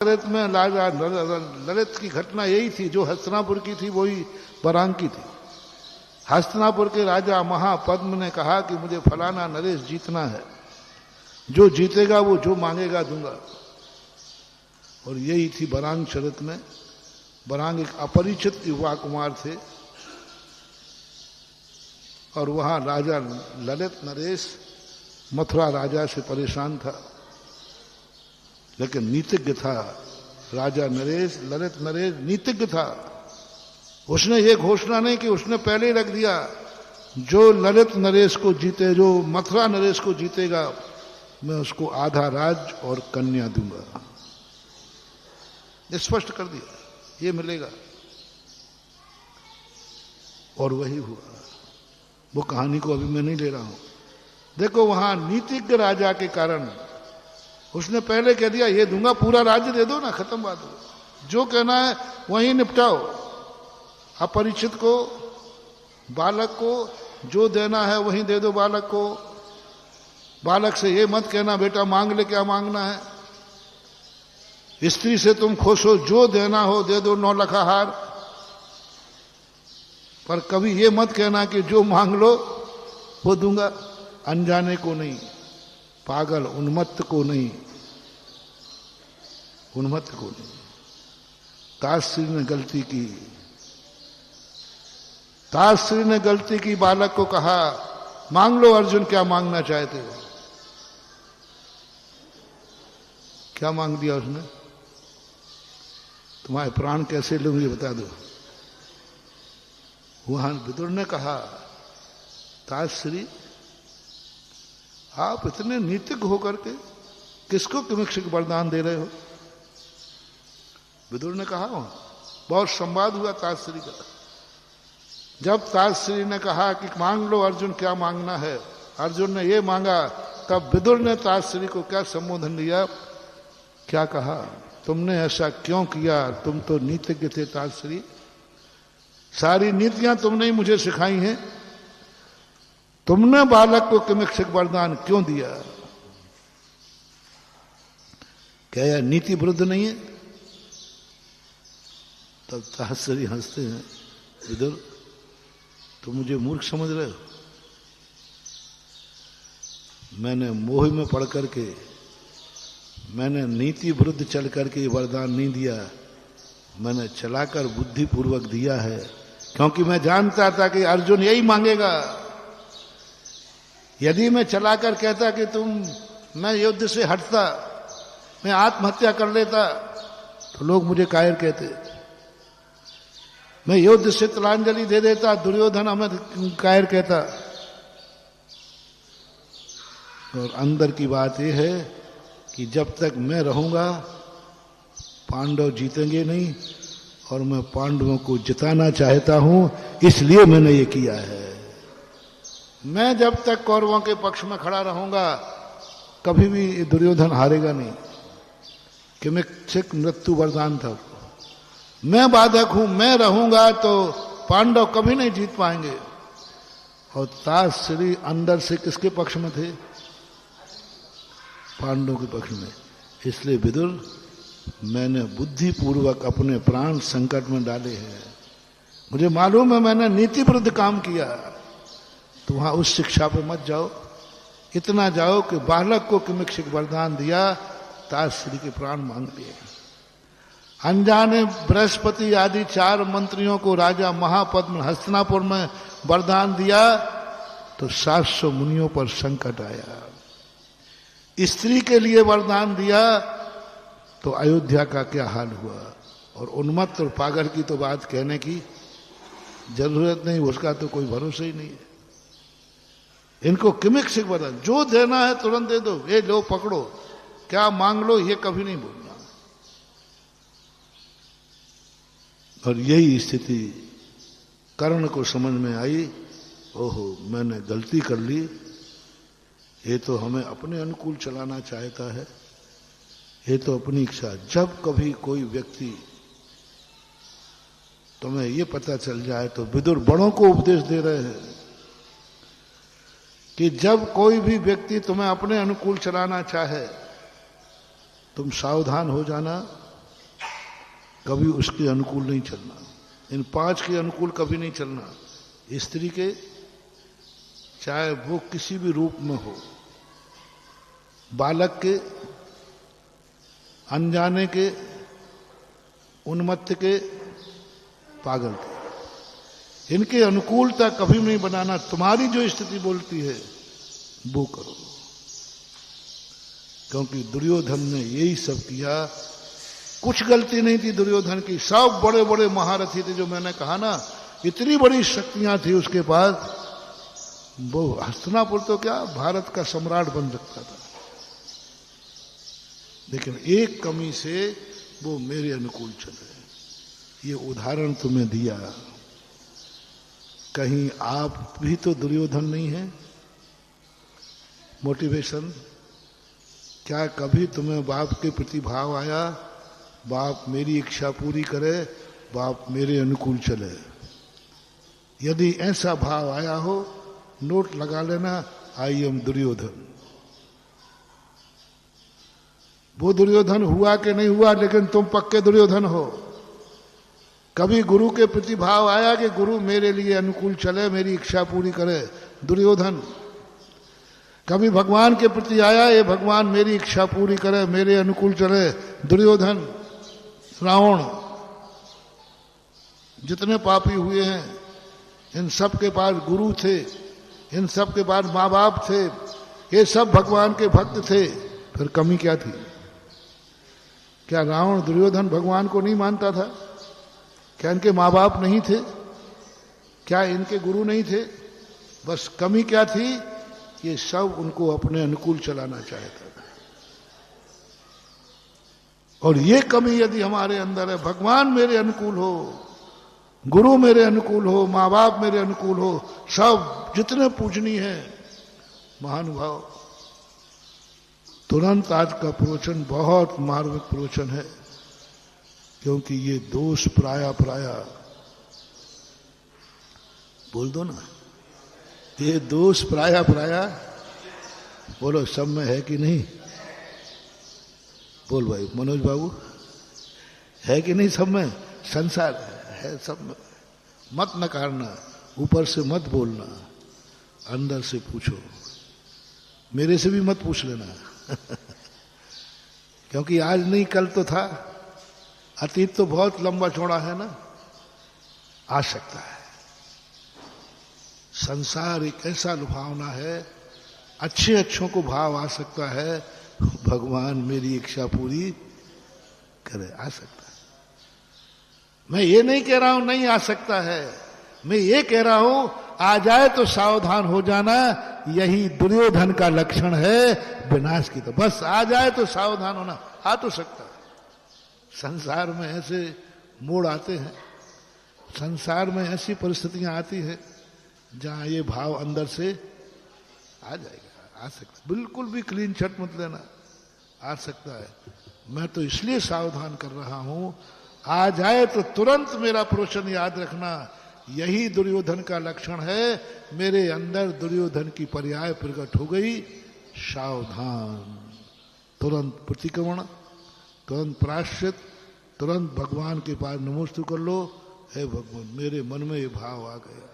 ललित में ललित की घटना यही थी, जो हस्तिनापुर की थी वही बरांग की थी। हस्तिनापुर के राजा महापद्म ने कहा कि मुझे फलाना नरेश जीतना है, जो जीतेगा वो जो मांगेगा दूंगा। और यही थी बरांग चरित में। बरांग एक अपरिचित युवा कुमार थे और वहां राजा ललित नरेश मथुरा राजा से परेशान था, लेकिन नीतिज्ञ था। राजा नरेश, ललित नरेश नीतिज्ञ था। उसने ये घोषणा नहीं कि उसने पहले ही रख दिया, जो ललित नरेश को जीते, जो मथुरा नरेश को जीतेगा, मैं उसको आधा राज और कन्या दूंगा। स्पष्ट कर दिया ये मिलेगा, और वही हुआ। वो कहानी को अभी मैं नहीं ले रहा हूं। देखो, वहां नीतिज्ञ राजा के कारण उसने पहले कह दिया ये दूंगा, पूरा राज्य दे दो ना, खत्म बात हो, जो कहना है वहीं निपटाओ। अपरिचित को, बालक को जो देना है वहीं दे दो बालक को। बालक से ये मत कहना बेटा मांग ले, क्या मांगना है। स्त्री से तुम खुश हो, जो देना हो दे दो, 9 लखा हार। पर कभी ये मत कहना कि जो मांग लो वो दूंगा। अनजाने को नहीं, पागल उन्मत्त को नहीं, उन्मत्त को नहीं। ताश्री ने गलती की, ताश्री ने गलती की। बालक को कहा मांग लो अर्जुन, क्या मांगना चाहते हो। क्या मांग दिया उसने, तुम्हारे प्राण कैसे लूं ये बता दो। वहां विदुर ने कहा ताश्री, आप इतने नीतिज्ञ होकर के किसको किमिक्षिक वरदान दे रहे हो। विदुर ने कहा, बहुत संवाद हुआ ताश्री का। जब ताश्री ने कहा कि मांग लो अर्जुन, क्या मांगना है, अर्जुन ने ये मांगा, तब विदुर ने ताश्री को क्या संबोधन दिया, क्या कहा, तुमने ऐसा क्यों किया, तुम तो नीतिज्ञ थे ताश्री, सारी नीतियां तुमने ही मुझे सिखाई हैं, तुमने बालक को किमिक्षिक वरदान क्यों दिया। क्या यह नीति विरुद्ध नहीं है। तब ताश्री हंसते हैं, विदुर तुम मुझे मूर्ख समझ रहे हो। मैंने मोह में पड़ करके, मैंने नीति विरुद्ध चल करके वरदान नहीं दिया, मैंने चलाकर बुद्धिपूर्वक दिया है, क्योंकि मैं जानता था कि अर्जुन यही मांगेगा। यदि मैं चलाकर कहता कि मैं युद्ध से हटता, मैं आत्महत्या कर लेता, तो लोग मुझे कायर कहते। मैं युद्ध से तिलांजलि दे देता, दुर्योधन हमें कायर कहता। और अंदर की बात यह है कि जब तक मैं रहूंगा पांडव जीतेंगे नहीं, और मैं पांडवों को जिताना चाहता हूं, इसलिए मैंने ये किया है। मैं जब तक कौरवों के पक्ष में खड़ा रहूंगा, कभी भी दुर्योधन हारेगा नहीं। किमिक्षिक मृत्यु वरदान था। मैं बाधक हूं, मैं रहूंगा तो पांडव कभी नहीं जीत पाएंगे। और ताश्री अंदर से किसके पक्ष में थे, पांडवों के पक्ष में। इसलिए विदुर, मैंने बुद्धिपूर्वक अपने प्राण संकट में डाले हैं। मुझे मालूम है मैंने नीति विरुद्ध काम किया, तो वहां उस शिक्षा पे मत जाओ। इतना जाओ कि बालक को किमिक्षिक वरदान दिया, ताश्री के प्राण मांग लिए। अनजाने बृहस्पति आदि 4 मंत्रियों को राजा महापद्म हस्तिनापुर में वरदान दिया, तो 700 मुनियों पर संकट आया। स्त्री के लिए वरदान दिया, तो अयोध्या का क्या हाल हुआ। और उन्मत्त और पागल की तो बात कहने की जरूरत नहीं, उसका तो कोई भरोसा ही नहीं है। इनको किमिक्षिक वरदान, जो देना है तुरंत दे दो, ये लो पकड़ो, क्या मांग लो, ये कभी नहीं बोलना। और यही स्थिति कर्ण को समझ में आई, ओहो मैंने गलती कर ली, ये तो हमें अपने अनुकूल चलाना चाहता है, ये तो अपनी इच्छा। जब कभी कोई व्यक्ति, तुम्हें ये पता चल जाए, तो विदुर बड़ों को उपदेश दे रहे हैं कि जब कोई भी व्यक्ति तुम्हें अपने अनुकूल चलाना चाहे, तुम सावधान हो जाना, कभी उसके अनुकूल नहीं चलना, इन 5 के अनुकूल कभी नहीं चलना। स्त्री के, चाहे वो किसी भी रूप में हो, बालक के, अनजाने के, उन्मत्त के, पागल के, इनके अनुकूलता कभी नहीं बनाना। तुम्हारी जो स्थिति बोलती है वो करो, क्योंकि दुर्योधन ने यही सब किया। कुछ गलती नहीं थी दुर्योधन की, सब बड़े बड़े महारथी थे, जो मैंने कहा ना, इतनी बड़ी शक्तियां थी उसके पास। वो हस्तिनापुर तो क्या, भारत का सम्राट बन सकता था, लेकिन एक कमी से वो मेरे अनुकूल चले। ये उदाहरण तुम्हें दिया, कहीं आप भी तो दुर्योधन नहीं है। मोटिवेशन क्या कभी तुम्हें बाप के प्रति भाव आया, बाप मेरी इच्छा पूरी करे, बाप मेरे अनुकूल चले? यदि ऐसा भाव आया हो, नोट लगा लेना, आई एम दुर्योधन। वो दुर्योधन हुआ कि नहीं हुआ, लेकिन तुम पक्के दुर्योधन हो। कभी गुरु के प्रति भाव आया कि गुरु मेरे लिए अनुकूल चले, मेरी इच्छा पूरी करे, दुर्योधन। कभी भगवान के प्रति आया, ये भगवान मेरी इच्छा पूरी करे, मेरे अनुकूल चले, दुर्योधन। रावण, जितने पापी हुए हैं, इन सब के पास गुरु थे, इन सब के पास माँ बाप थे, ये सब भगवान के भक्त थे, फिर कमी क्या थी? क्या रावण दुर्योधन भगवान को नहीं मानता था? क्या इनके माँ बाप नहीं थे? क्या इनके गुरु नहीं थे? बस कमी क्या थी? ये सब उनको अपने अनुकूल चलाना चाहता था। और ये कमी यदि हमारे अंदर है, भगवान मेरे अनुकूल हो, गुरु मेरे अनुकूल हो, माँ बाप मेरे अनुकूल हो, सब जितने पूजनीय हैं महानुभाव, तुरंत आज का प्रवचन बहुत मार्मिक प्रवचन है, क्योंकि ये दोष प्राय बोल दो ना, ये दोष प्राय बोलो सब में है कि नहीं? बोल भाई मनोज बाबू, है कि नहीं सब में? संसार है सब में। मत नकारना, ऊपर से मत बोलना, अंदर से पूछो। मेरे से भी मत पूछ लेना क्योंकि आज नहीं कल तो था, अतीत तो बहुत लंबा चौड़ा है ना, आ सकता है। संसार एक ऐसा लुभावना है, अच्छे अच्छों को भाव आ सकता है, भगवान मेरी इच्छा पूरी करे, आ सकता है। मैं ये नहीं कह रहा हूं नहीं आ सकता है, मैं ये कह रहा हूं आ जाए तो सावधान हो जाना, यही दुर्योधन का लक्षण है विनाश की। तो बस आ जाए तो सावधान होना। आ तो सकता है, संसार में ऐसे मोड़ आते हैं, संसार में ऐसी परिस्थितियां आती है जहां ये भाव अंदर से आ जाएगा, आ सकता है। बिल्कुल भी क्लीन छट मत लेना, आ सकता है। मैं तो इसलिए सावधान कर रहा हूं, आ जाए तो तुरंत मेरा प्रवचन याद रखना, यही दुर्योधन का लक्षण है। मेरे अंदर दुर्योधन की पर्याय प्रकट हो गई, सावधान। तुरंत प्रतिक्रमण, तुरंत प्रायश्चित, तुरंत भगवान के पास नमोस्तु कर लो, हे भगवान मेरे मन में ये भाव आ गया,